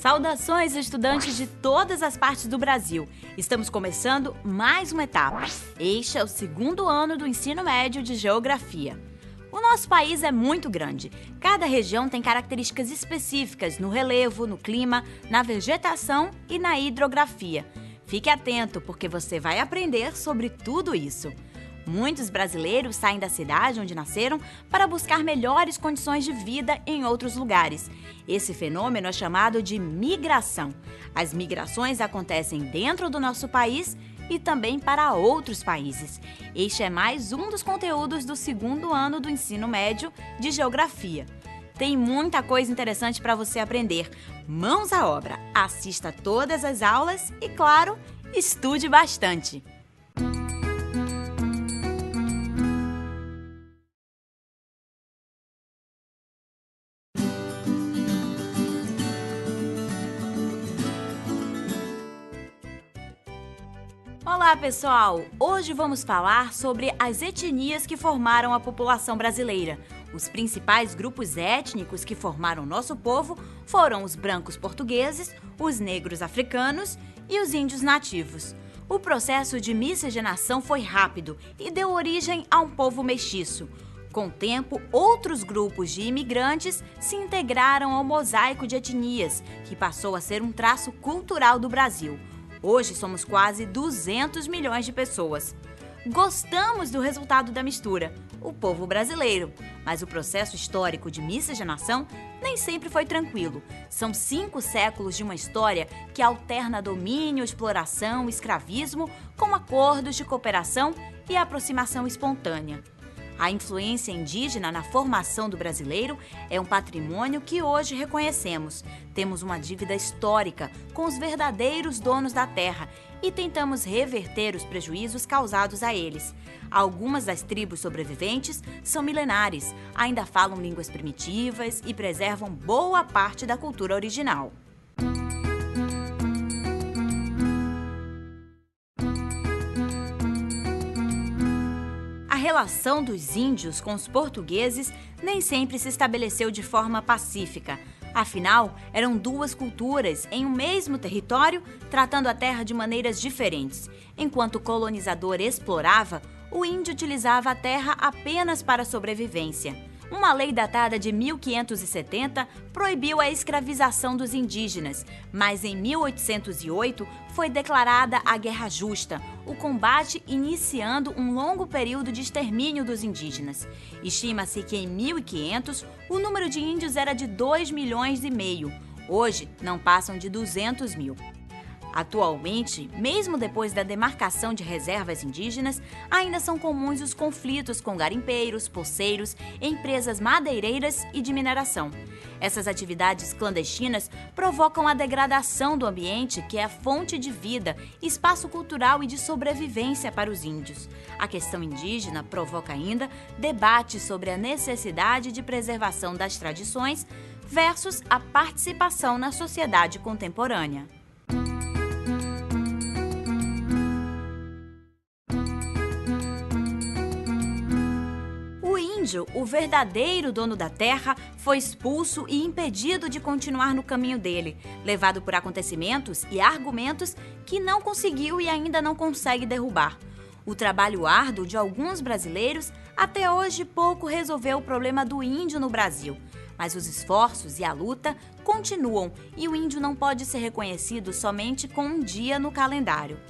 Saudações, estudantes de todas as partes do Brasil! Estamos começando mais uma etapa. Este é o segundo ano do ensino médio de Geografia. O nosso país é muito grande. Cada região tem características específicas no relevo, no clima, na vegetação e na hidrografia. Fique atento, porque você vai aprender sobre tudo isso. Muitos brasileiros saem da cidade onde nasceram para buscar melhores condições de vida em outros lugares. Esse fenômeno é chamado de migração. As migrações acontecem dentro do nosso país e também para outros países. Este é mais um dos conteúdos do segundo ano do ensino médio de Geografia. Tem muita coisa interessante para você aprender. Mãos à obra, assista todas as aulas e, claro, estude bastante. Olá, pessoal! Hoje vamos falar sobre as etnias que formaram a população brasileira. Os principais grupos étnicos que formaram nosso povo foram os brancos portugueses, os negros africanos e os índios nativos. O processo de miscigenação foi rápido e deu origem a um povo mestiço. Com o tempo, outros grupos de imigrantes se integraram ao mosaico de etnias, que passou a ser um traço cultural do Brasil. Hoje somos quase 200 milhões de pessoas. Gostamos do resultado da mistura, o povo brasileiro, mas o processo histórico de miscigenação nem sempre foi tranquilo. São 5 séculos de uma história que alterna domínio, exploração, escravismo, com acordos de cooperação e aproximação espontânea. A influência indígena na formação do brasileiro é um patrimônio que hoje reconhecemos. Temos uma dívida histórica com os verdadeiros donos da terra e tentamos reverter os prejuízos causados a eles. Algumas das tribos sobreviventes são milenares, ainda falam línguas primitivas e preservam boa parte da cultura original. A relação dos índios com os portugueses nem sempre se estabeleceu de forma pacífica. Afinal, eram 2 culturas em um mesmo território, tratando a terra de maneiras diferentes. Enquanto o colonizador explorava, o índio utilizava a terra apenas para sobrevivência. Uma lei datada de 1570 proibiu a escravização dos indígenas, mas em 1808 foi declarada a Guerra Justa, o combate iniciando um longo período de extermínio dos indígenas. Estima-se que em 1500 o número de índios era de 2,5 milhões. Hoje, não passam de 200 mil. Atualmente, mesmo depois da demarcação de reservas indígenas, ainda são comuns os conflitos com garimpeiros, poceiros, empresas madeireiras e de mineração. Essas atividades clandestinas provocam a degradação do ambiente, que é a fonte de vida, espaço cultural e de sobrevivência para os índios. A questão indígena provoca ainda debates sobre a necessidade de preservação das tradições versus a participação na sociedade contemporânea. O verdadeiro dono da terra, foi expulso e impedido de continuar no caminho dele, levado por acontecimentos e argumentos que não conseguiu e ainda não consegue derrubar. O trabalho árduo de alguns brasileiros até hoje pouco resolveu o problema do índio no Brasil. Mas os esforços e a luta continuam e o índio não pode ser reconhecido somente com um dia no calendário.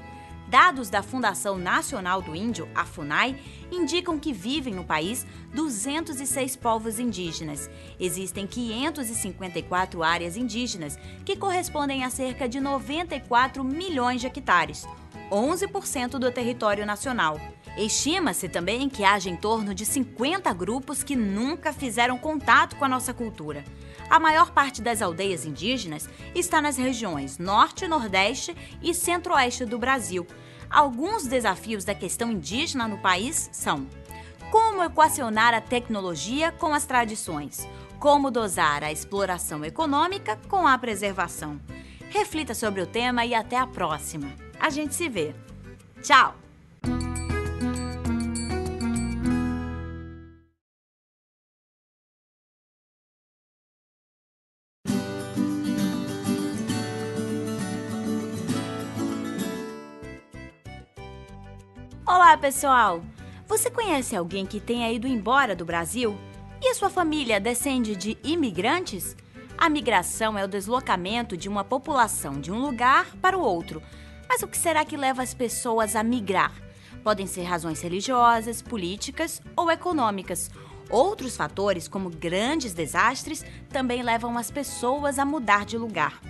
Dados da Fundação Nacional do Índio, a FUNAI, indicam que vivem no país 206 povos indígenas. Existem 554 áreas indígenas, que correspondem a cerca de 94 milhões de hectares, 11% do território nacional. Estima-se também que haja em torno de 50 grupos que nunca fizeram contato com a nossa cultura. A maior parte das aldeias indígenas está nas regiões Norte, Nordeste e Centro-Oeste do Brasil. Alguns desafios da questão indígena no país são: como equacionar a tecnologia com as tradições? Como dosar a exploração econômica com a preservação? Reflita sobre o tema e até a próxima. A gente se vê. Tchau! Olá, pessoal! Você conhece alguém que tenha ido embora do Brasil? E a sua família descende de imigrantes? A migração é o deslocamento de uma população de um lugar para o outro. Mas o que será que leva as pessoas a migrar? Podem ser razões religiosas, políticas ou econômicas. Outros fatores, como grandes desastres, também levam as pessoas a mudar de lugar.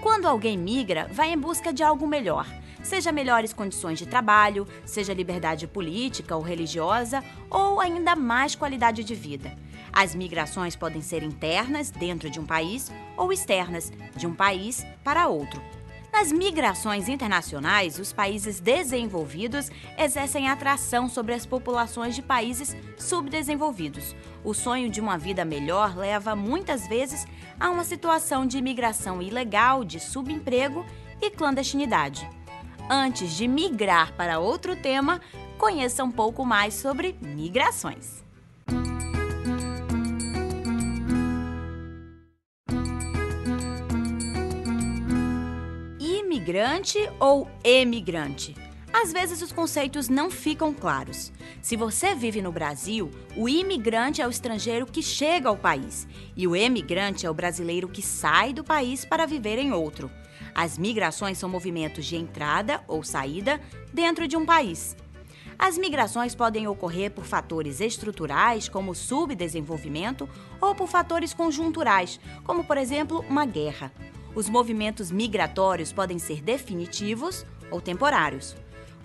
Quando alguém migra, vai em busca de algo melhor. Seja melhores condições de trabalho, seja liberdade política ou religiosa, ou ainda mais qualidade de vida. As migrações podem ser internas, dentro de um país, ou externas, de um país para outro. Nas migrações internacionais, os países desenvolvidos exercem atração sobre as populações de países subdesenvolvidos. O sonho de uma vida melhor leva, muitas vezes, a uma situação de imigração ilegal, de subemprego e clandestinidade. Antes de migrar para outro tema, conheça um pouco mais sobre migrações. Imigrante ou emigrante? Às vezes os conceitos não ficam claros. Se você vive no Brasil, o imigrante é o estrangeiro que chega ao país e o emigrante é o brasileiro que sai do país para viver em outro. As migrações são movimentos de entrada ou saída dentro de um país. As migrações podem ocorrer por fatores estruturais, como subdesenvolvimento, ou por fatores conjunturais, como, por exemplo, uma guerra. Os movimentos migratórios podem ser definitivos ou temporários.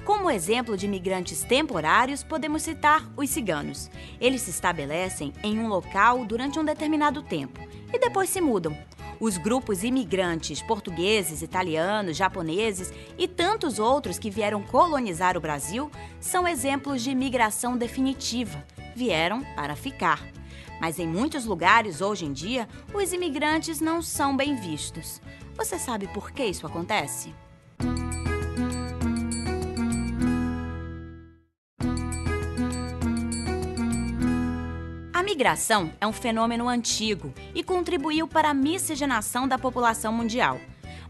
Como exemplo de migrantes temporários, podemos citar os ciganos. Eles se estabelecem em um local durante um determinado tempo e depois se mudam. Os grupos imigrantes portugueses, italianos, japoneses e tantos outros que vieram colonizar o Brasil são exemplos de migração definitiva. Vieram para ficar. Mas em muitos lugares, hoje em dia, os imigrantes não são bem vistos. Você sabe por que isso acontece? A migração é um fenômeno antigo e contribuiu para a miscigenação da população mundial.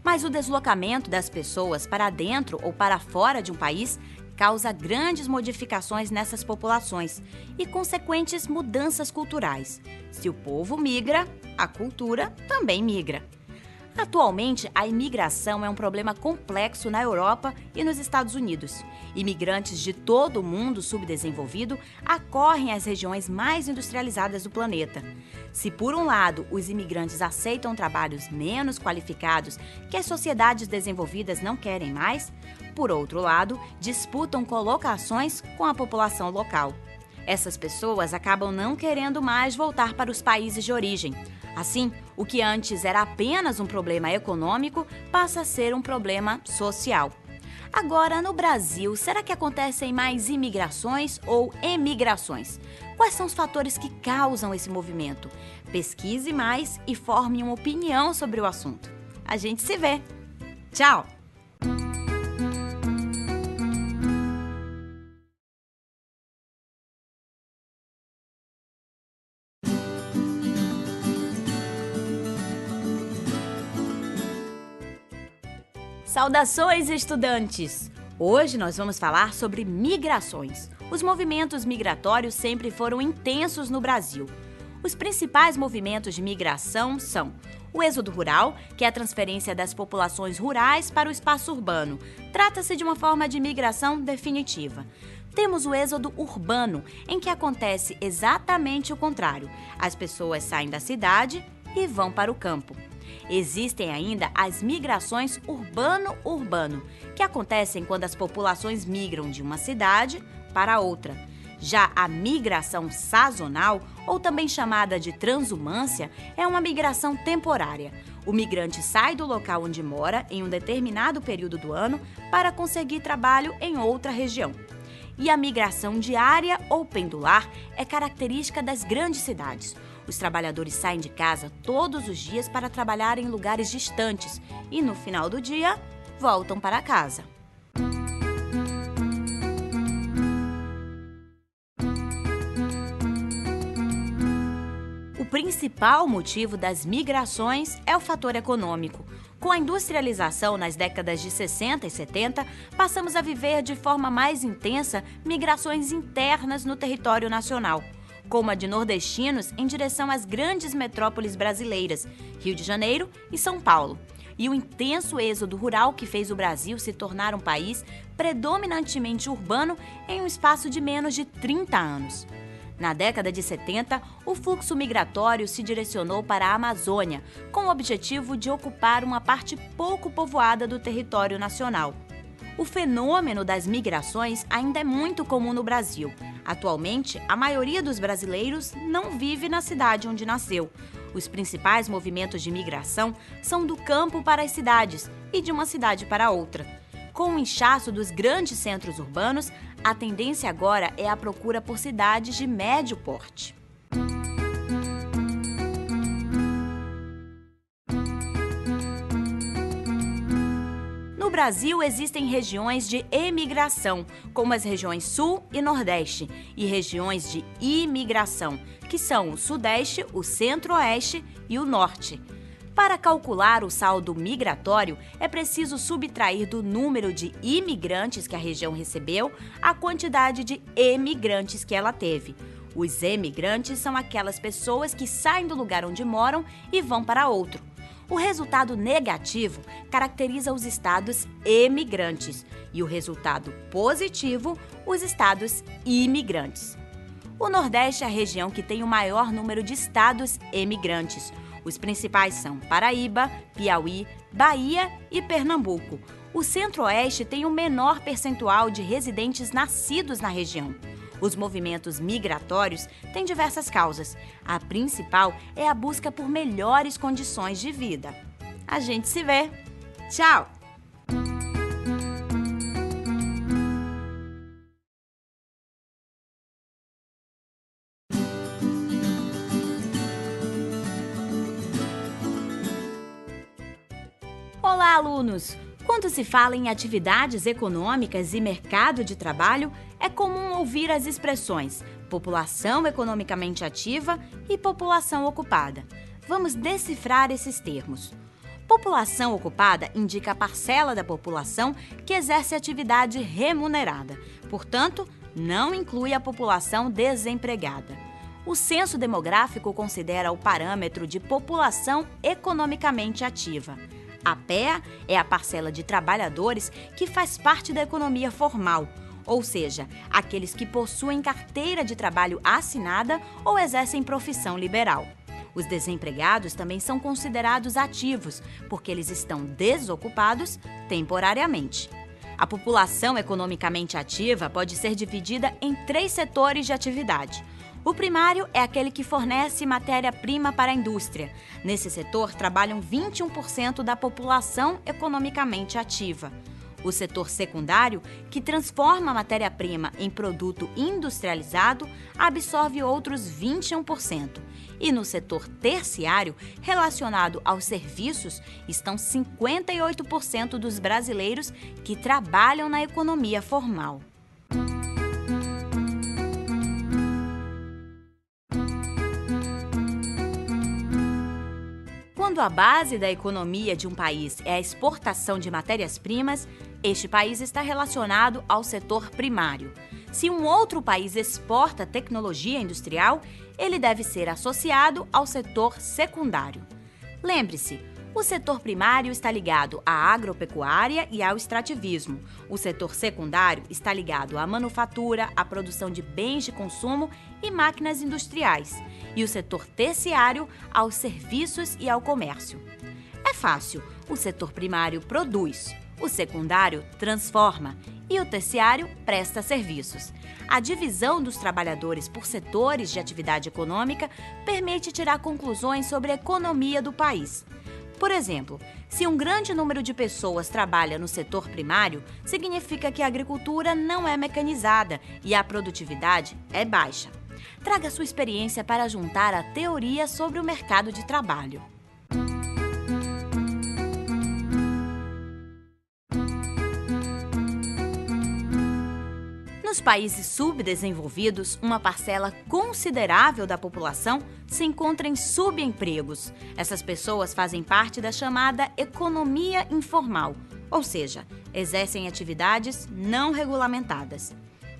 Mas o deslocamento das pessoas para dentro ou para fora de um país causa grandes modificações nessas populações e consequentes mudanças culturais. Se o povo migra, a cultura também migra. Atualmente, a imigração é um problema complexo na Europa e nos Estados Unidos. Imigrantes de todo o mundo subdesenvolvido acorrem às regiões mais industrializadas do planeta. Se, por um lado, os imigrantes aceitam trabalhos menos qualificados que as sociedades desenvolvidas não querem mais, por outro lado, disputam colocações com a população local. Essas pessoas acabam não querendo mais voltar para os países de origem. Assim, o que antes era apenas um problema econômico passa a ser um problema social. Agora, no Brasil, será que acontecem mais imigrações ou emigrações? Quais são os fatores que causam esse movimento? Pesquise mais e forme uma opinião sobre o assunto. A gente se vê! Tchau! Saudações, estudantes! Hoje nós vamos falar sobre migrações. Os movimentos migratórios sempre foram intensos no Brasil. Os principais movimentos de migração são o êxodo rural, que é a transferência das populações rurais para o espaço urbano. Trata-se de uma forma de migração definitiva. Temos o êxodo urbano, em que acontece exatamente o contrário. As pessoas saem da cidade e vão para o campo. Existem ainda as migrações urbano-urbano, que acontecem quando as populações migram de uma cidade para outra. Já a migração sazonal, ou também chamada de transumância, é uma migração temporária. O migrante sai do local onde mora em um determinado período do ano para conseguir trabalho em outra região. E a migração diária ou pendular é característica das grandes cidades. Os trabalhadores saem de casa todos os dias para trabalhar em lugares distantes e, no final do dia, voltam para casa. O principal motivo das migrações é o fator econômico. Com a industrialização nas décadas de 60 e 70, passamos a viver de forma mais intensa migrações internas no território nacional, como a de nordestinos em direção às grandes metrópoles brasileiras, Rio de Janeiro e São Paulo, e o intenso êxodo rural que fez o Brasil se tornar um país predominantemente urbano em um espaço de menos de 30 anos. Na década de 70, o fluxo migratório se direcionou para a Amazônia, com o objetivo de ocupar uma parte pouco povoada do território nacional. O fenômeno das migrações ainda é muito comum no Brasil. Atualmente, a maioria dos brasileiros não vive na cidade onde nasceu. Os principais movimentos de migração são do campo para as cidades e de uma cidade para outra. Com o inchaço dos grandes centros urbanos, a tendência agora é a procura por cidades de médio porte. No Brasil, existem regiões de emigração, como as regiões Sul e Nordeste, e regiões de imigração, que são o Sudeste, o Centro-Oeste e o Norte. Para calcular o saldo migratório, é preciso subtrair do número de imigrantes que a região recebeu a quantidade de emigrantes que ela teve. Os emigrantes são aquelas pessoas que saem do lugar onde moram e vão para outro. O resultado negativo caracteriza os estados emigrantes e o resultado positivo, os estados imigrantes. O Nordeste é a região que tem o maior número de estados emigrantes. Os principais são Paraíba, Piauí, Bahia e Pernambuco. O Centro-Oeste tem o menor percentual de residentes nascidos na região. Os movimentos migratórios têm diversas causas. A principal é a busca por melhores condições de vida. A gente se vê. Tchau! Olá, alunos! Quando se fala em atividades econômicas e mercado de trabalho, é comum ouvir as expressões população economicamente ativa e população ocupada. Vamos decifrar esses termos. População ocupada indica a parcela da população que exerce atividade remunerada, portanto, não inclui a população desempregada. O censo demográfico considera o parâmetro de população economicamente ativa. A PEA é a parcela de trabalhadores que faz parte da economia formal, ou seja, aqueles que possuem carteira de trabalho assinada ou exercem profissão liberal. Os desempregados também são considerados ativos, porque eles estão desocupados temporariamente. A população economicamente ativa pode ser dividida em 3 setores de atividade. O primário é aquele que fornece matéria-prima para a indústria. Nesse setor, trabalham 21% da população economicamente ativa. O setor secundário, que transforma a matéria-prima em produto industrializado, absorve outros 21%. E no setor terciário, relacionado aos serviços, estão 58% dos brasileiros que trabalham na economia formal. Quando a base da economia de um país é a exportação de matérias-primas, este país está relacionado ao setor primário. Se um outro país exporta tecnologia industrial, ele deve ser associado ao setor secundário. Lembre-se, o setor primário está ligado à agropecuária e ao extrativismo. O setor secundário está ligado à manufatura, à produção de bens de consumo e máquinas industriais. E o setor terciário aos serviços e ao comércio. É fácil, o setor primário produz, o secundário transforma e o terciário presta serviços. A divisão dos trabalhadores por setores de atividade econômica permite tirar conclusões sobre a economia do país. Por exemplo, se um grande número de pessoas trabalha no setor primário, significa que a agricultura não é mecanizada e a produtividade é baixa. Traga sua experiência para juntar a teoria sobre o mercado de trabalho. Nos países subdesenvolvidos, uma parcela considerável da população se encontra em subempregos. Essas pessoas fazem parte da chamada economia informal, ou seja, exercem atividades não regulamentadas.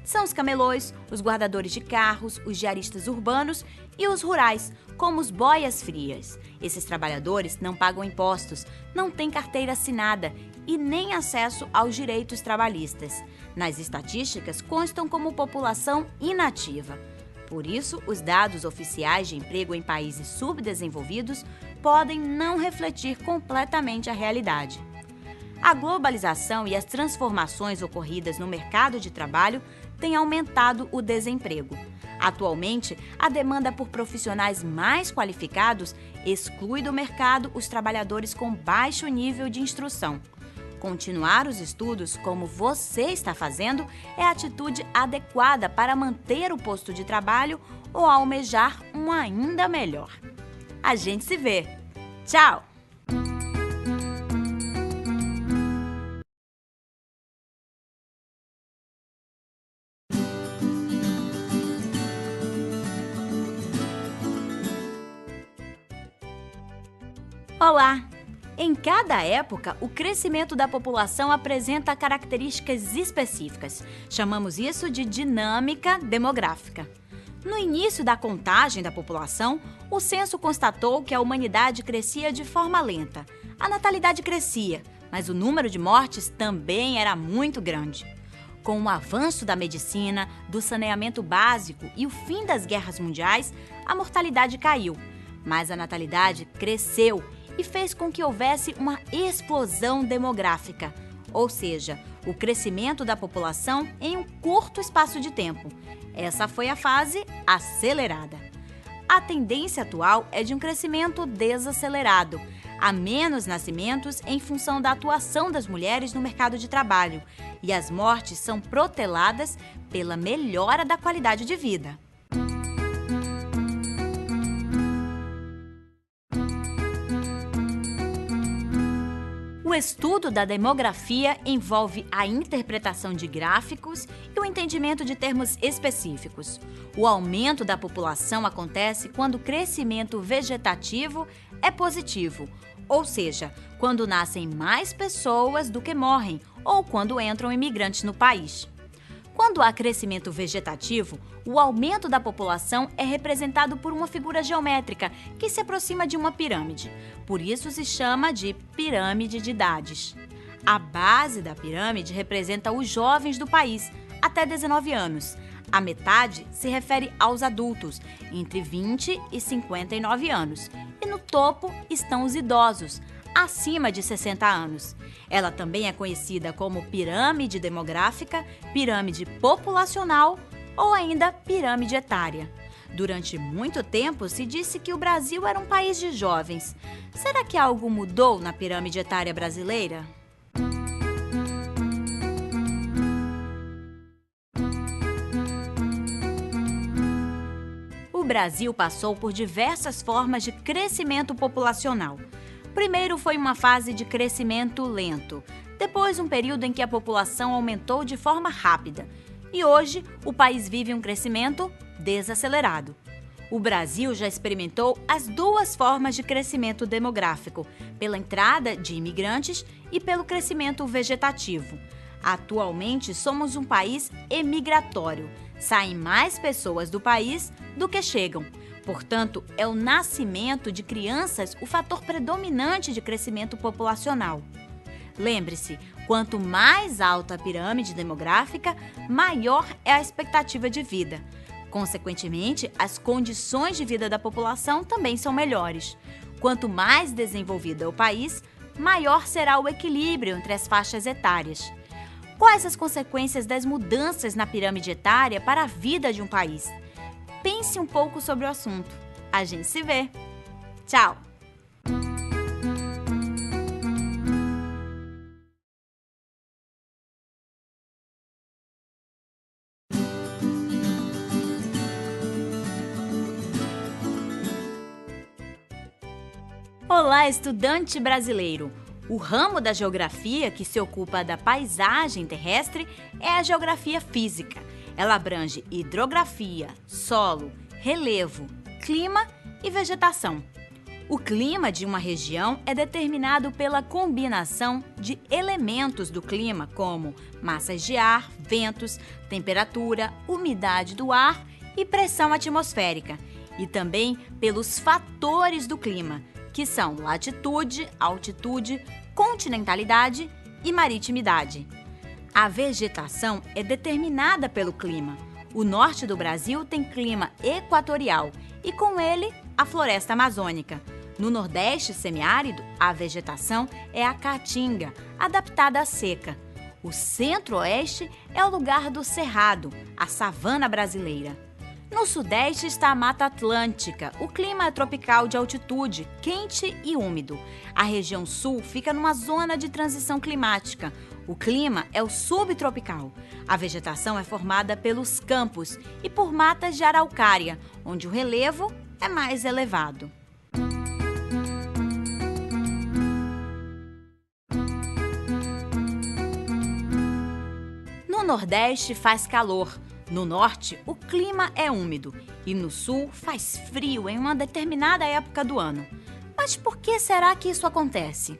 São os camelôs, os guardadores de carros, os diaristas urbanos e os rurais, como os boias-frias. Esses trabalhadores não pagam impostos, não têm carteira assinada e nem acesso aos direitos trabalhistas. Nas estatísticas, constam como população inativa. Por isso, os dados oficiais de emprego em países subdesenvolvidos podem não refletir completamente a realidade. A globalização e as transformações ocorridas no mercado de trabalho têm aumentado o desemprego. Atualmente, a demanda por profissionais mais qualificados exclui do mercado os trabalhadores com baixo nível de instrução. Continuar os estudos, como você está fazendo, é a atitude adequada para manter o posto de trabalho ou almejar um ainda melhor. A gente se vê. Tchau! Olá! Em cada época, o crescimento da população apresenta características específicas. Chamamos isso de dinâmica demográfica. No início da contagem da população, o censo constatou que a humanidade crescia de forma lenta. A natalidade crescia, mas o número de mortes também era muito grande. Com o avanço da medicina, do saneamento básico e o fim das guerras mundiais, a mortalidade caiu, mas a natalidade cresceu e fez com que houvesse uma explosão demográfica, ou seja, o crescimento da população em um curto espaço de tempo. Essa foi a fase acelerada. A tendência atual é de um crescimento desacelerado. Há menos nascimentos em função da atuação das mulheres no mercado de trabalho, e as mortes são proteladas pela melhora da qualidade de vida. O estudo da demografia envolve a interpretação de gráficos e o entendimento de termos específicos. O aumento da população acontece quando o crescimento vegetativo é positivo, ou seja, quando nascem mais pessoas do que morrem ou quando entram imigrantes no país. Quando há crescimento vegetativo, o aumento da população é representado por uma figura geométrica que se aproxima de uma pirâmide. Por isso se chama de pirâmide de idades. A base da pirâmide representa os jovens do país, até 19 anos. A metade se refere aos adultos, entre 20 e 59 anos. E no topo estão os idosos, acima de 60 anos. Ela também é conhecida como pirâmide demográfica, pirâmide populacional ou ainda pirâmide etária. Durante muito tempo se disse que o Brasil era um país de jovens. Será que algo mudou na pirâmide etária brasileira? O Brasil passou por diversas formas de crescimento populacional. Primeiro foi uma fase de crescimento lento, depois um período em que a população aumentou de forma rápida. E hoje, o país vive um crescimento desacelerado. O Brasil já experimentou as duas formas de crescimento demográfico, pela entrada de imigrantes e pelo crescimento vegetativo. Atualmente, somos um país emigratório. Saem mais pessoas do país do que chegam. Portanto, é o nascimento de crianças o fator predominante de crescimento populacional. Lembre-se, quanto mais alta a pirâmide demográfica, maior é a expectativa de vida. Consequentemente, as condições de vida da população também são melhores. Quanto mais desenvolvido é o país, maior será o equilíbrio entre as faixas etárias. Quais as consequências das mudanças na pirâmide etária para a vida de um país? Pense um pouco sobre o assunto. A gente se vê. Tchau! Olá, estudante brasileiro! O ramo da geografia que se ocupa da paisagem terrestre é a geografia física. Ela abrange hidrografia, solo, relevo, clima e vegetação. O clima de uma região é determinado pela combinação de elementos do clima, como massas de ar, ventos, temperatura, umidade do ar e pressão atmosférica, e também pelos fatores do clima, que são latitude, altitude, continentalidade e maritimidade. A vegetação é determinada pelo clima. O norte do Brasil tem clima equatorial e, com ele, a floresta amazônica. No Nordeste semiárido, a vegetação é a caatinga, adaptada à seca. O Centro-Oeste é o lugar do cerrado, a savana brasileira. No Sudeste está a Mata Atlântica. O clima é tropical de altitude, quente e úmido. A região Sul fica numa zona de transição climática. O clima é o subtropical. A vegetação é formada pelos campos e por matas de araucária, onde o relevo é mais elevado. No Nordeste faz calor. No Norte, o clima é úmido e no Sul faz frio em uma determinada época do ano. Mas por que será que isso acontece?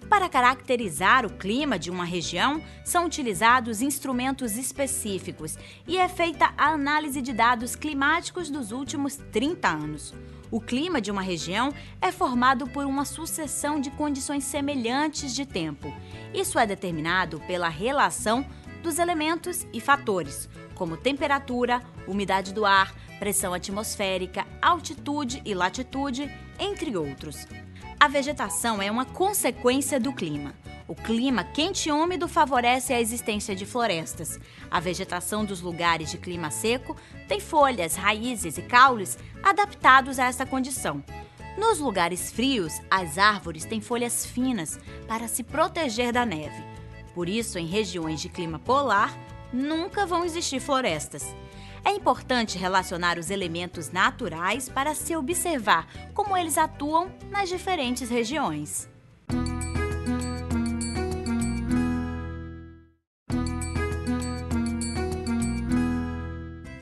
Para caracterizar o clima de uma região, são utilizados instrumentos específicos e é feita a análise de dados climáticos dos últimos 30 anos. O clima de uma região é formado por uma sucessão de condições semelhantes de tempo. Isso é determinado pela relação dos elementos e fatores, como temperatura, umidade do ar, pressão atmosférica, altitude e latitude, entre outros. A vegetação é uma consequência do clima. O clima quente e úmido favorece a existência de florestas. A vegetação dos lugares de clima seco tem folhas, raízes e caules adaptados a essa condição. Nos lugares frios, as árvores têm folhas finas para se proteger da neve. Por isso, em regiões de clima polar, nunca vão existir florestas. É importante relacionar os elementos naturais para se observar como eles atuam nas diferentes regiões.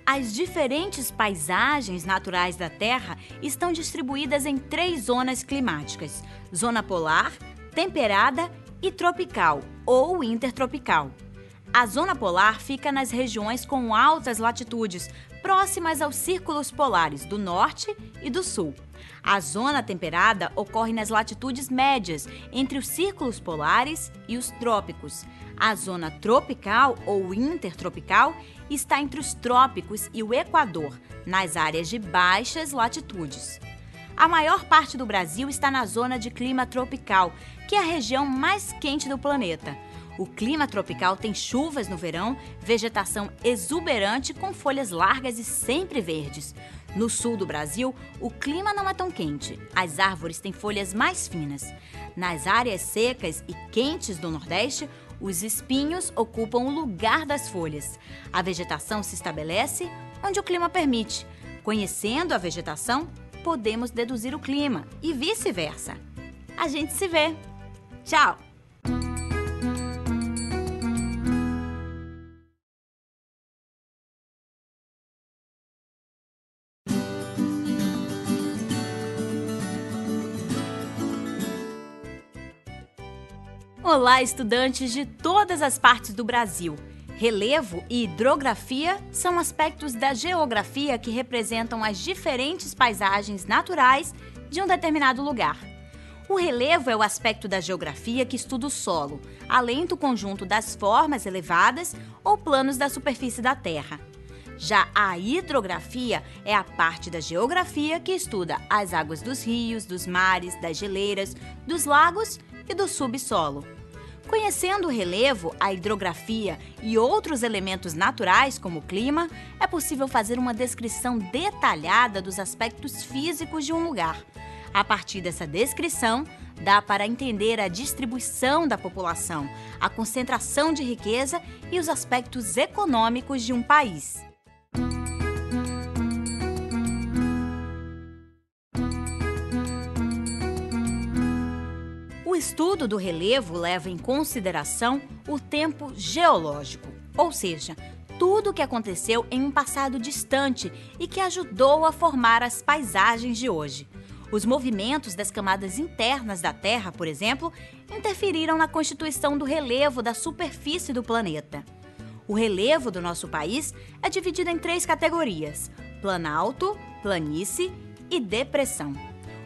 As diferentes paisagens naturais da Terra estão distribuídas em 3 zonas climáticas: zona polar, temperada e tropical ou intertropical. A zona polar fica nas regiões com altas latitudes, próximas aos círculos polares do norte e do sul. A zona temperada ocorre nas latitudes médias, entre os círculos polares e os trópicos. A zona tropical ou intertropical está entre os trópicos e o Equador, nas áreas de baixas latitudes. A maior parte do Brasil está na zona de clima tropical, que é a região mais quente do planeta. O clima tropical tem chuvas no verão, vegetação exuberante com folhas largas e sempre verdes. No sul do Brasil, o clima não é tão quente. As árvores têm folhas mais finas. Nas áreas secas e quentes do Nordeste, os espinhos ocupam o lugar das folhas. A vegetação se estabelece onde o clima permite. Conhecendo a vegetação, podemos deduzir o clima e vice-versa. A gente se vê. Tchau! Olá, estudantes de todas as partes do Brasil! Relevo e hidrografia são aspectos da geografia que representam as diferentes paisagens naturais de um determinado lugar. O relevo é o aspecto da geografia que estuda o solo, além do conjunto das formas elevadas ou planos da superfície da Terra. Já a hidrografia é a parte da geografia que estuda as águas dos rios, dos mares, das geleiras, dos lagos e do subsolo. Conhecendo o relevo, a hidrografia e outros elementos naturais, como o clima, é possível fazer uma descrição detalhada dos aspectos físicos de um lugar. A partir dessa descrição, dá para entender a distribuição da população, a concentração de riqueza e os aspectos econômicos de um país. O estudo do relevo leva em consideração o tempo geológico, ou seja, tudo o que aconteceu em um passado distante e que ajudou a formar as paisagens de hoje. Os movimentos das camadas internas da Terra, por exemplo, interferiram na constituição do relevo da superfície do planeta. O relevo do nosso país é dividido em 3 categorias: planalto, planície e depressão.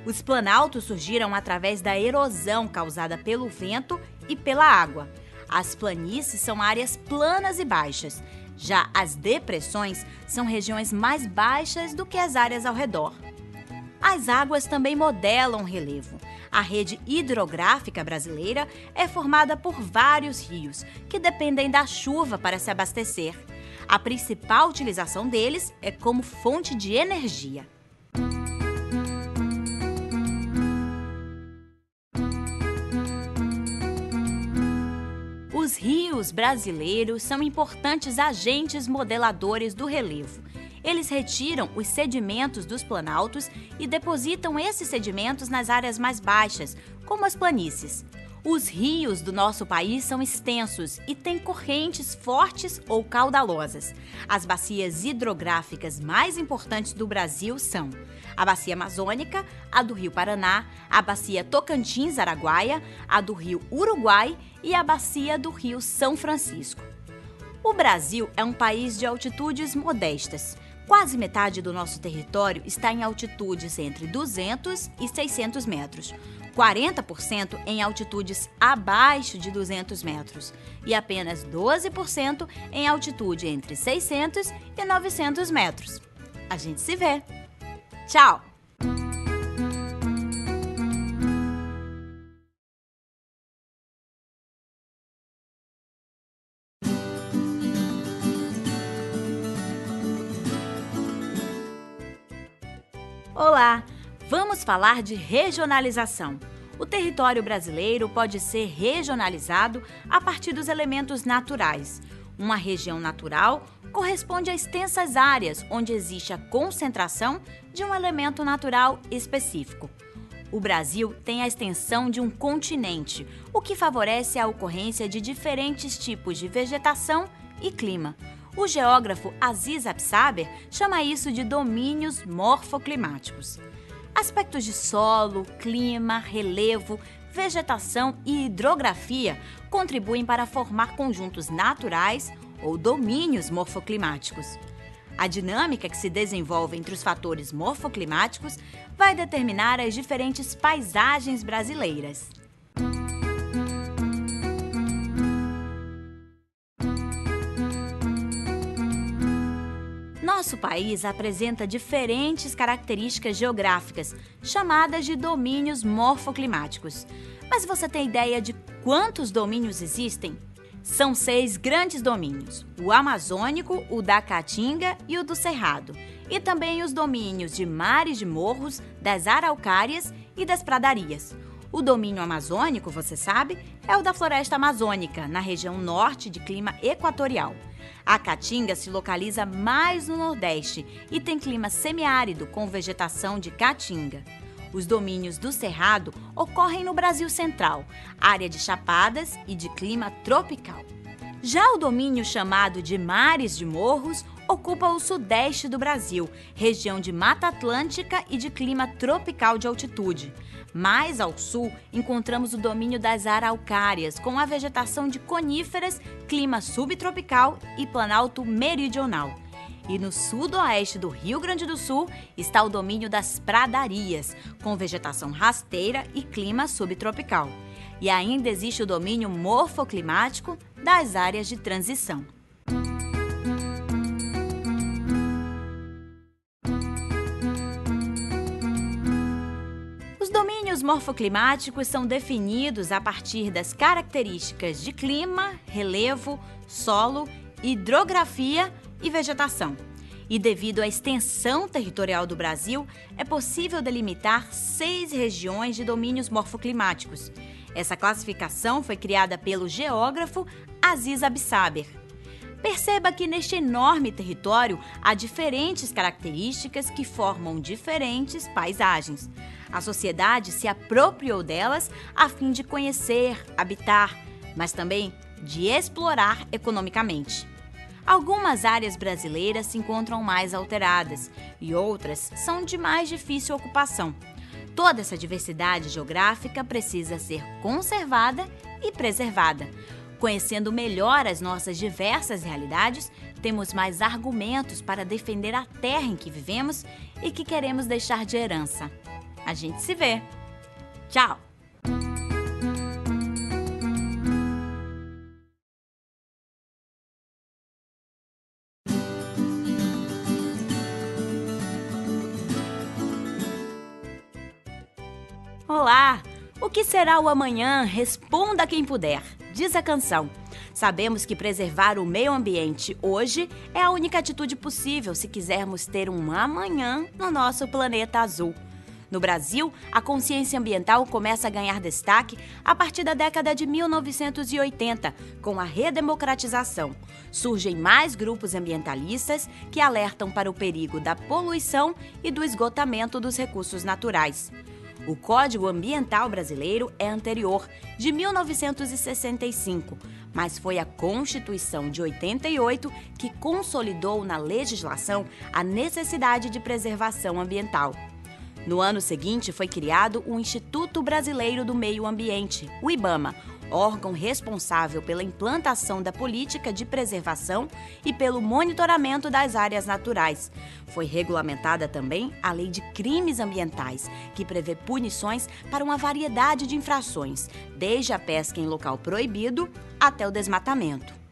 Os planaltos surgiram através da erosão causada pelo vento e pela água. As planícies são áreas planas e baixas. Já as depressões são regiões mais baixas do que as áreas ao redor. As águas também modelam o relevo. A rede hidrográfica brasileira é formada por vários rios, que dependem da chuva para se abastecer. A principal utilização deles é como fonte de energia. Os rios brasileiros são importantes agentes modeladores do relevo. Eles retiram os sedimentos dos planaltos e depositam esses sedimentos nas áreas mais baixas, como as planícies. Os rios do nosso país são extensos e têm correntes fortes ou caudalosas. As bacias hidrográficas mais importantes do Brasil são a Bacia Amazônica, a do Rio Paraná, a Bacia Tocantins-Araguaia, a do Rio Uruguai e a Bacia do Rio São Francisco. O Brasil é um país de altitudes modestas. Quase metade do nosso território está em altitudes entre 200 e 600 metros, 40% em altitudes abaixo de 200 metros e apenas 12% em altitude entre 600 e 900 metros. A gente se vê! Tchau! Olá! Vamos falar de regionalização. O território brasileiro pode ser regionalizado a partir dos elementos naturais. Uma região natural corresponde a extensas áreas onde existe a concentração de um elemento natural específico. O Brasil tem a extensão de um continente, o que favorece a ocorrência de diferentes tipos de vegetação e clima. O geógrafo Aziz Absaber chama isso de domínios morfoclimáticos. Aspectos de solo, clima, relevo, vegetação e hidrografia contribuem para formar conjuntos naturais ou domínios morfoclimáticos. A dinâmica que se desenvolve entre os fatores morfoclimáticos vai determinar as diferentes paisagens brasileiras. Nosso país apresenta diferentes características geográficas, chamadas de domínios morfoclimáticos. Mas você tem ideia de quantos domínios existem? São 6 grandes domínios: o amazônico, o da Caatinga e o do Cerrado. E também os domínios de mares de morros, das araucárias e das pradarias. O domínio amazônico, você sabe, é o da floresta amazônica, na região norte de clima equatorial. A Caatinga se localiza mais no Nordeste e tem clima semiárido com vegetação de caatinga. Os domínios do Cerrado ocorrem no Brasil Central, área de chapadas e de clima tropical. Já o domínio chamado de Mares de Morros ocupa o sudeste do Brasil, região de Mata Atlântica e de clima tropical de altitude. Mais ao sul, encontramos o domínio das araucárias, com a vegetação de coníferas, clima subtropical e planalto meridional. E no sudoeste do Rio Grande do Sul está o domínio das pradarias, com vegetação rasteira e clima subtropical. E ainda existe o domínio morfoclimático das áreas de transição. Os domínios morfoclimáticos são definidos a partir das características de clima, relevo, solo, hidrografia e vegetação. E devido à extensão territorial do Brasil, é possível delimitar 6 regiões de domínios morfoclimáticos. Essa classificação foi criada pelo geógrafo Aziz Absaber. Perceba que neste enorme território há diferentes características que formam diferentes paisagens. A sociedade se apropriou delas a fim de conhecer, habitar, mas também de explorar economicamente. Algumas áreas brasileiras se encontram mais alteradas e outras são de mais difícil ocupação. Toda essa diversidade geográfica precisa ser conservada e preservada. Conhecendo melhor as nossas diversas realidades, temos mais argumentos para defender a terra em que vivemos e que queremos deixar de herança. A gente se vê. Tchau! Olá! O que será o amanhã? Responda quem puder, diz a canção. Sabemos que preservar o meio ambiente hoje é a única atitude possível se quisermos ter um amanhã no nosso planeta azul. No Brasil, a consciência ambiental começa a ganhar destaque a partir da década de 1980, com a redemocratização. Surgem mais grupos ambientalistas que alertam para o perigo da poluição e do esgotamento dos recursos naturais. O Código Ambiental Brasileiro é anterior, de 1965, mas foi a Constituição de 88 que consolidou na legislação a necessidade de preservação ambiental. No ano seguinte, foi criado o Instituto Brasileiro do Meio Ambiente, o IBAMA, órgão responsável pela implantação da política de preservação e pelo monitoramento das áreas naturais. Foi regulamentada também a Lei de Crimes Ambientais, que prevê punições para uma variedade de infrações, desde a pesca em local proibido até o desmatamento.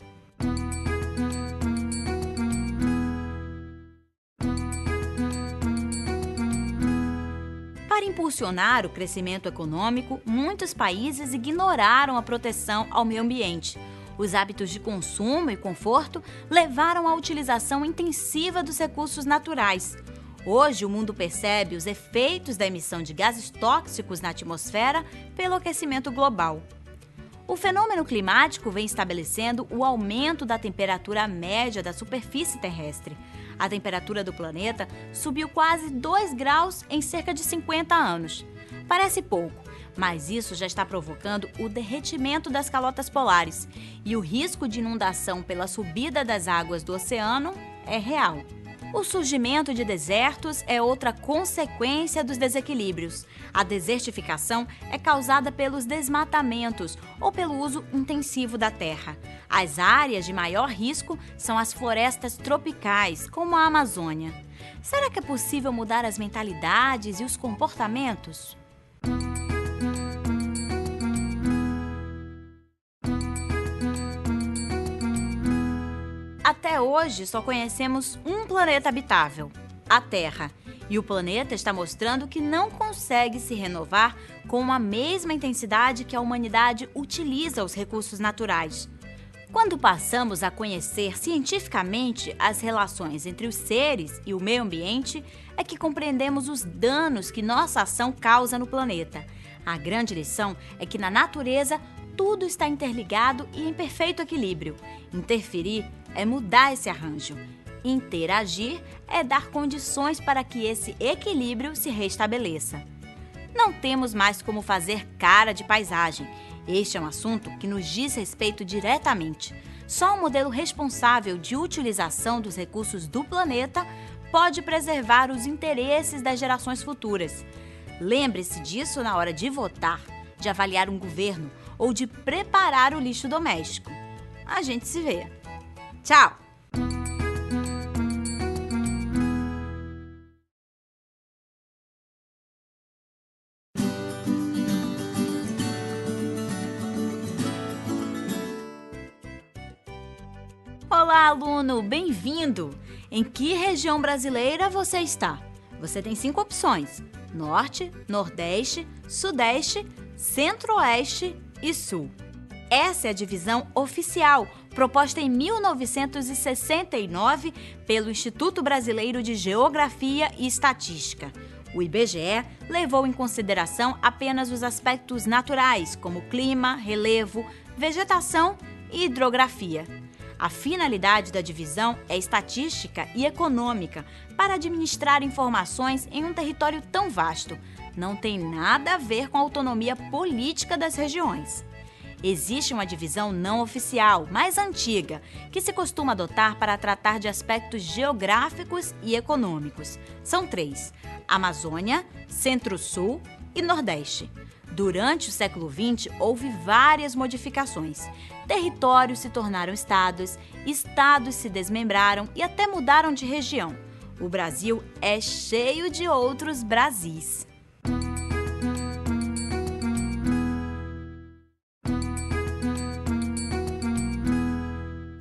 Para impulsionar o crescimento econômico, muitos países ignoraram a proteção ao meio ambiente. Os hábitos de consumo e conforto levaram à utilização intensiva dos recursos naturais. Hoje, o mundo percebe os efeitos da emissão de gases tóxicos na atmosfera pelo aquecimento global. O fenômeno climático vem estabelecendo o aumento da temperatura média da superfície terrestre. A temperatura do planeta subiu quase 2 graus em cerca de 50 anos. Parece pouco, mas isso já está provocando o derretimento das calotas polares e o risco de inundação pela subida das águas do oceano é real. O surgimento de desertos é outra consequência dos desequilíbrios. A desertificação é causada pelos desmatamentos ou pelo uso intensivo da terra. As áreas de maior risco são as florestas tropicais, como a Amazônia. Será que é possível mudar as mentalidades e os comportamentos? Até hoje, só conhecemos um planeta habitável, a Terra. E o planeta está mostrando que não consegue se renovar com a mesma intensidade que a humanidade utiliza os recursos naturais. Quando passamos a conhecer cientificamente as relações entre os seres e o meio ambiente, é que compreendemos os danos que nossa ação causa no planeta. A grande lição é que na natureza tudo está interligado e em perfeito equilíbrio. Interferir é mudar esse arranjo. Interagir é dar condições para que esse equilíbrio se restabeleça. Não temos mais como fazer cara de paisagem. Este é um assunto que nos diz respeito diretamente. Só um modelo responsável de utilização dos recursos do planeta pode preservar os interesses das gerações futuras. Lembre-se disso na hora de votar, de avaliar um governo ou de preparar o lixo doméstico. A gente se vê. Tchau! Olá, aluno! Bem-vindo! Em que região brasileira você está? Você tem 5 opções: Norte, Nordeste, Sudeste, Centro-Oeste e Sul. Essa é a divisão oficial, proposta em 1969 pelo Instituto Brasileiro de Geografia e Estatística. O IBGE levou em consideração apenas os aspectos naturais, como clima, relevo, vegetação e hidrografia. A finalidade da divisão é estatística e econômica, para administrar informações em um território tão vasto. Não tem nada a ver com a autonomia política das regiões. Existe uma divisão não oficial, mais antiga, que se costuma adotar para tratar de aspectos geográficos e econômicos. São 3: Amazônia, Centro-Sul e Nordeste. Durante o século XX, houve várias modificações. Territórios se tornaram estados se desmembraram e até mudaram de região. O Brasil é cheio de outros Brasis.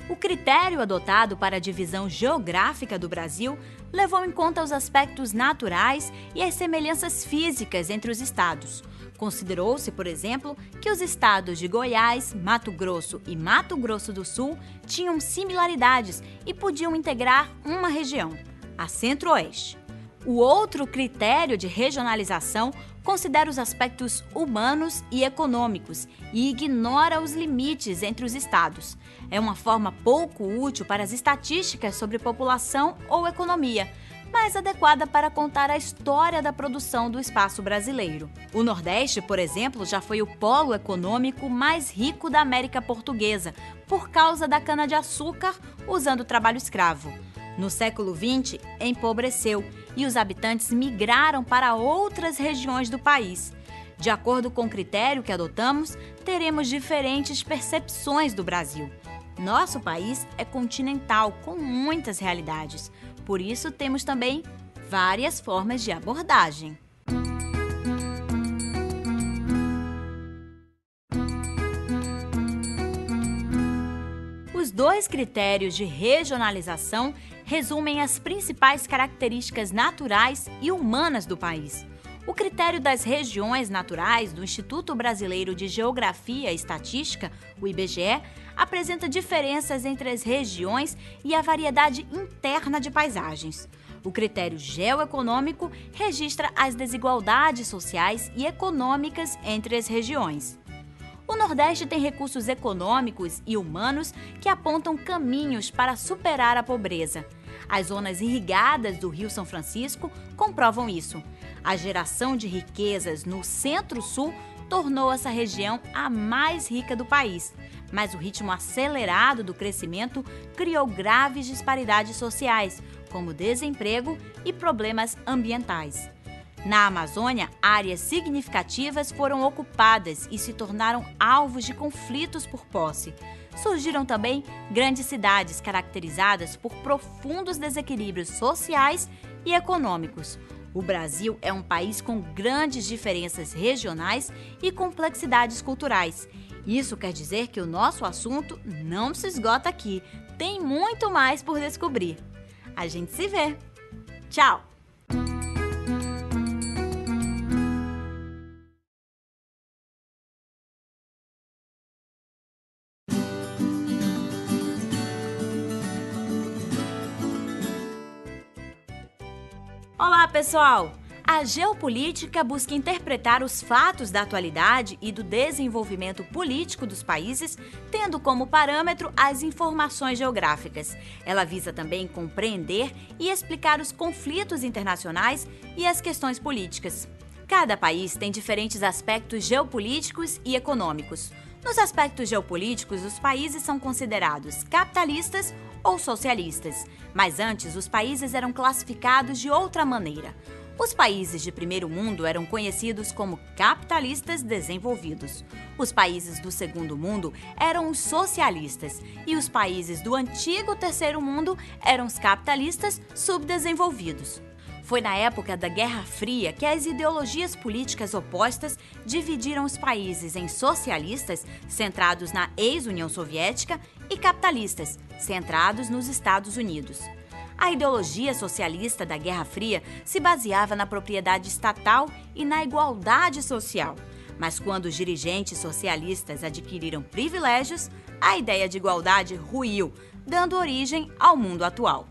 O critério adotado para a divisão geográfica do Brasil levou em conta os aspectos naturais e as semelhanças físicas entre os estados. Considerou-se, por exemplo, que os estados de Goiás, Mato Grosso e Mato Grosso do Sul tinham similaridades e podiam integrar uma região, a Centro-Oeste. O outro critério de regionalização considera os aspectos humanos e econômicos e ignora os limites entre os estados. É uma forma pouco útil para as estatísticas sobre população ou economia, mais adequada para contar a história da produção do espaço brasileiro. O Nordeste, por exemplo, já foi o polo econômico mais rico da América Portuguesa, por causa da cana-de-açúcar usando o trabalho escravo. No século XX, empobreceu e os habitantes migraram para outras regiões do país. De acordo com o critério que adotamos, teremos diferentes percepções do Brasil. Nosso país é continental, com muitas realidades. Por isso, temos também várias formas de abordagem. Os 2 critérios de regionalização resumem as principais características naturais e humanas do país. O critério das regiões naturais do Instituto Brasileiro de Geografia e Estatística, o IBGE, apresenta diferenças entre as regiões e a variedade interna de paisagens. O critério geoeconômico registra as desigualdades sociais e econômicas entre as regiões. O Nordeste tem recursos econômicos e humanos que apontam caminhos para superar a pobreza. As zonas irrigadas do Rio São Francisco comprovam isso. A geração de riquezas no Centro-Sul tornou essa região a mais rica do país, mas o ritmo acelerado do crescimento criou graves disparidades sociais, como desemprego e problemas ambientais. Na Amazônia, áreas significativas foram ocupadas e se tornaram alvos de conflitos por posse. Surgiram também grandes cidades caracterizadas por profundos desequilíbrios sociais e econômicos. O Brasil é um país com grandes diferenças regionais e complexidades culturais. Isso quer dizer que o nosso assunto não se esgota aqui. Tem muito mais por descobrir. A gente se vê. Tchau! Olá, pessoal! A geopolítica busca interpretar os fatos da atualidade e do desenvolvimento político dos países, tendo como parâmetro as informações geográficas. Ela visa também compreender e explicar os conflitos internacionais e as questões políticas. Cada país tem diferentes aspectos geopolíticos e econômicos. Nos aspectos geopolíticos, os países são considerados capitalistas ou socialistas, mas antes os países eram classificados de outra maneira. Os países de primeiro mundo eram conhecidos como capitalistas desenvolvidos. Os países do segundo mundo eram os socialistas e os países do antigo terceiro mundo eram os capitalistas subdesenvolvidos. Foi na época da Guerra Fria que as ideologias políticas opostas dividiram os países em socialistas, centrados na ex-União Soviética, e capitalistas, centrados nos Estados Unidos. A ideologia socialista da Guerra Fria se baseava na propriedade estatal e na igualdade social. Mas quando os dirigentes socialistas adquiriram privilégios, a ideia de igualdade ruiu, dando origem ao mundo atual.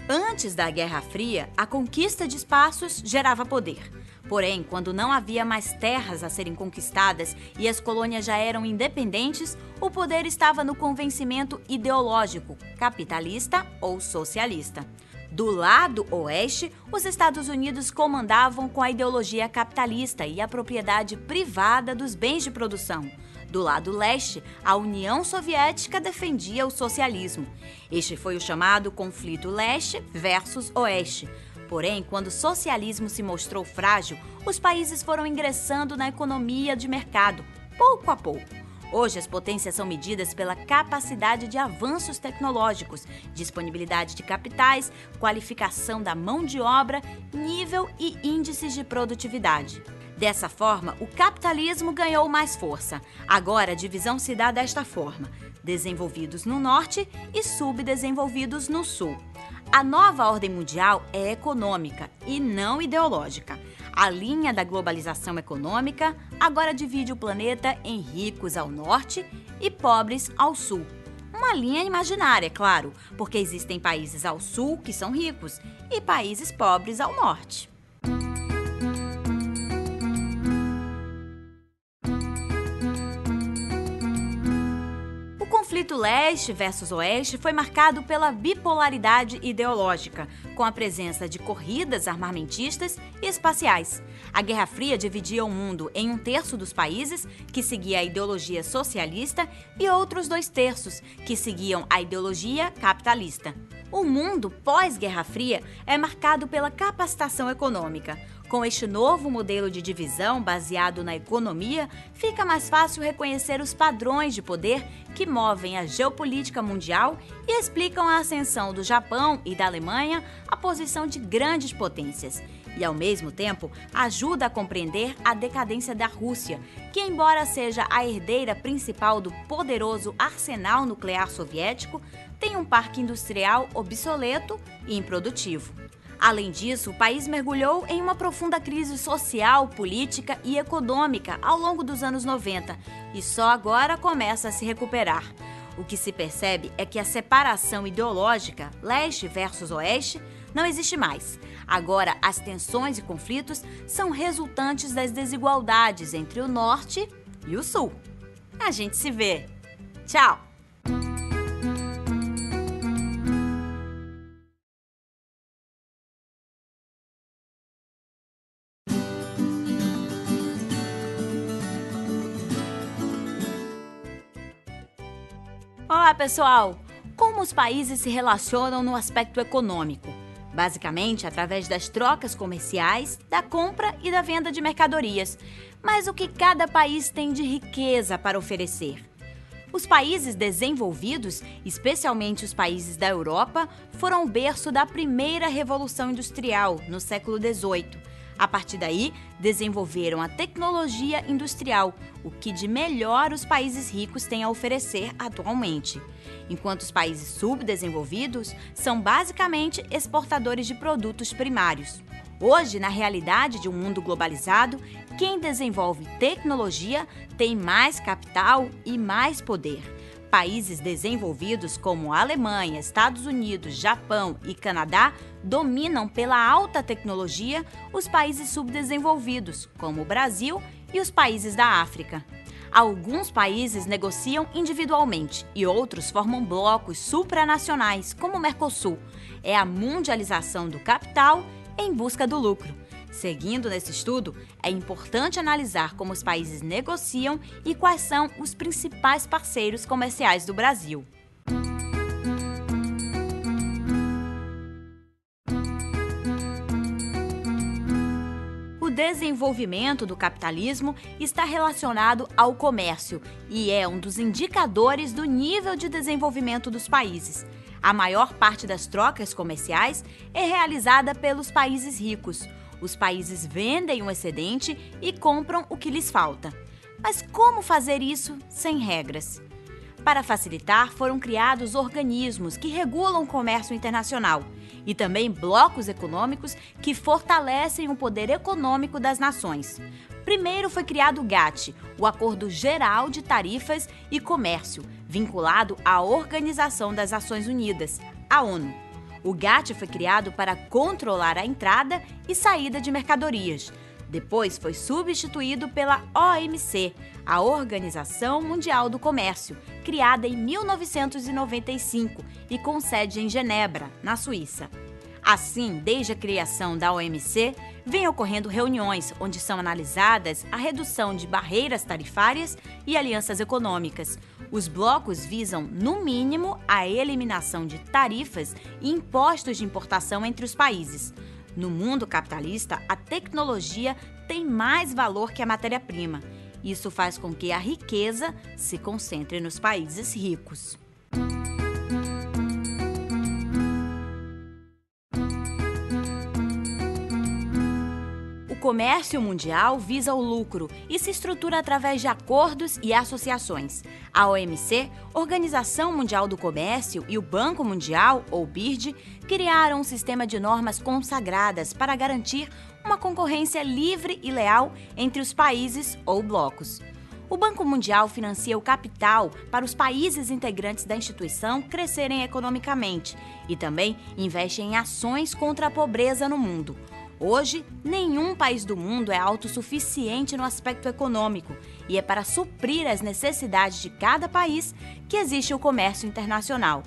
Antes da Guerra Fria, a conquista de espaços gerava poder. Porém, quando não havia mais terras a serem conquistadas e as colônias já eram independentes, o poder estava no convencimento ideológico, capitalista ou socialista. Do lado oeste, os Estados Unidos comandavam com a ideologia capitalista e a propriedade privada dos bens de produção. Do lado leste, a União Soviética defendia o socialismo. Este foi o chamado conflito leste versus oeste. Porém, quando o socialismo se mostrou frágil, os países foram ingressando na economia de mercado, pouco a pouco. Hoje, as potências são medidas pela capacidade de avanços tecnológicos, disponibilidade de capitais, qualificação da mão de obra, nível e índices de produtividade. Dessa forma, o capitalismo ganhou mais força. Agora, a divisão se dá desta forma: desenvolvidos no norte e subdesenvolvidos no sul. A nova ordem mundial é econômica e não ideológica. A linha da globalização econômica agora divide o planeta em ricos ao norte e pobres ao sul. Uma linha imaginária, é claro, porque existem países ao sul que são ricos e países pobres ao norte. O conflito leste versus oeste foi marcado pela bipolaridade ideológica, com a presença de corridas armamentistas e espaciais. A Guerra Fria dividia o mundo em 1/3 dos países, que seguia a ideologia socialista, e outros 2/3, que seguiam a ideologia capitalista. O mundo pós-Guerra Fria é marcado pela capacitação econômica. Com este novo modelo de divisão baseado na economia, fica mais fácil reconhecer os padrões de poder que movem a geopolítica mundial e explicam a ascensão do Japão e da Alemanha à posição de grandes potências. E, ao mesmo tempo, ajuda a compreender a decadência da Rússia, que, embora seja a herdeira principal do poderoso arsenal nuclear soviético, tem um parque industrial obsoleto e improdutivo. Além disso, o país mergulhou em uma profunda crise social, política e econômica ao longo dos anos 90 e só agora começa a se recuperar. O que se percebe é que a separação ideológica, leste versus oeste, não existe mais. Agora, as tensões e conflitos são resultantes das desigualdades entre o norte e o sul. A gente se vê. Tchau! Olá, pessoal! Como os países se relacionam no aspecto econômico? Basicamente, através das trocas comerciais, da compra e da venda de mercadorias. Mas o que cada país tem de riqueza para oferecer? Os países desenvolvidos, especialmente os países da Europa, foram o berço da primeira revolução industrial, no século XVIII. A partir daí, desenvolveram a tecnologia industrial, o que de melhor os países ricos têm a oferecer atualmente. Enquanto os países subdesenvolvidos são basicamente exportadores de produtos primários. Hoje, na realidade de um mundo globalizado, quem desenvolve tecnologia tem mais capital e mais poder. Países desenvolvidos como Alemanha, Estados Unidos, Japão e Canadá dominam pela alta tecnologia os países subdesenvolvidos, como o Brasil e os países da África. Alguns países negociam individualmente e outros formam blocos supranacionais, como o Mercosul. É a mundialização do capital em busca do lucro. Seguindo nesse estudo, é importante analisar como os países negociam e quais são os principais parceiros comerciais do Brasil. O desenvolvimento do capitalismo está relacionado ao comércio e é um dos indicadores do nível de desenvolvimento dos países. A maior parte das trocas comerciais é realizada pelos países ricos. Os países vendem o excedente e compram o que lhes falta. Mas como fazer isso sem regras? Para facilitar, foram criados organismos que regulam o comércio internacional e também blocos econômicos que fortalecem o poder econômico das nações. Primeiro foi criado o GATT, o Acordo Geral de Tarifas e Comércio, vinculado à Organização das Nações Unidas, a ONU. O GATT foi criado para controlar a entrada e saída de mercadorias. Depois foi substituído pela OMC, a Organização Mundial do Comércio, criada em 1995 e com sede em Genebra, na Suíça. Assim, desde a criação da OMC, vem ocorrendo reuniões onde são analisadas a redução de barreiras tarifárias e alianças econômicas. Os blocos visam, no mínimo, a eliminação de tarifas e impostos de importação entre os países. No mundo capitalista, a tecnologia tem mais valor que a matéria-prima. Isso faz com que a riqueza se concentre nos países ricos. O comércio mundial visa o lucro e se estrutura através de acordos e associações. A OMC, Organização Mundial do Comércio, e o Banco Mundial, ou BIRD, criaram um sistema de normas consagradas para garantir uma concorrência livre e leal entre os países ou blocos. O Banco Mundial financia o capital para os países integrantes da instituição crescerem economicamente e também investe em ações contra a pobreza no mundo. Hoje, nenhum país do mundo é autossuficiente no aspecto econômico e é para suprir as necessidades de cada país que existe o comércio internacional.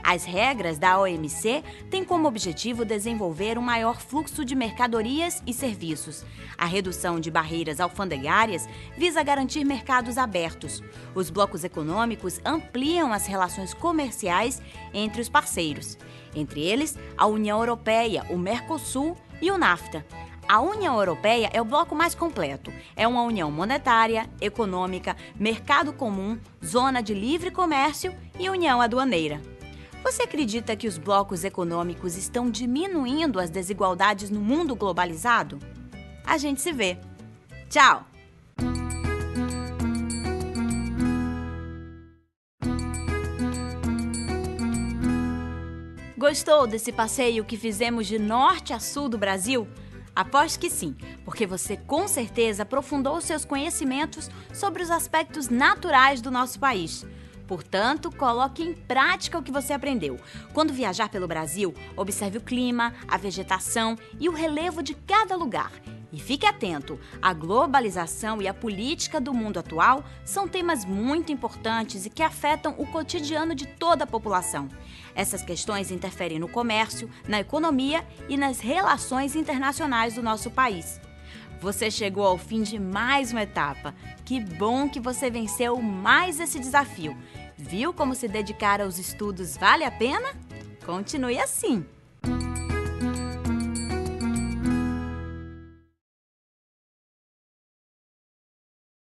As regras da OMC têm como objetivo desenvolver um maior fluxo de mercadorias e serviços. A redução de barreiras alfandegárias visa garantir mercados abertos. Os blocos econômicos ampliam as relações comerciais entre os parceiros, entre eles a União Europeia, o Mercosul e o NAFTA. A União Europeia é o bloco mais completo. É uma união monetária, econômica, mercado comum, zona de livre comércio e união aduaneira. Você acredita que os blocos econômicos estão diminuindo as desigualdades no mundo globalizado? A gente se vê. Tchau! Gostou desse passeio que fizemos de norte a sul do Brasil? Aposto que sim, porque você com certeza aprofundou seus conhecimentos sobre os aspectos naturais do nosso país. Portanto, coloque em prática o que você aprendeu. Quando viajar pelo Brasil, observe o clima, a vegetação e o relevo de cada lugar. E fique atento, a globalização e a política do mundo atual são temas muito importantes e que afetam o cotidiano de toda a população. Essas questões interferem no comércio, na economia e nas relações internacionais do nosso país. Você chegou ao fim de mais uma etapa. Que bom que você venceu mais esse desafio. Viu como se dedicar aos estudos vale a pena? Continue assim!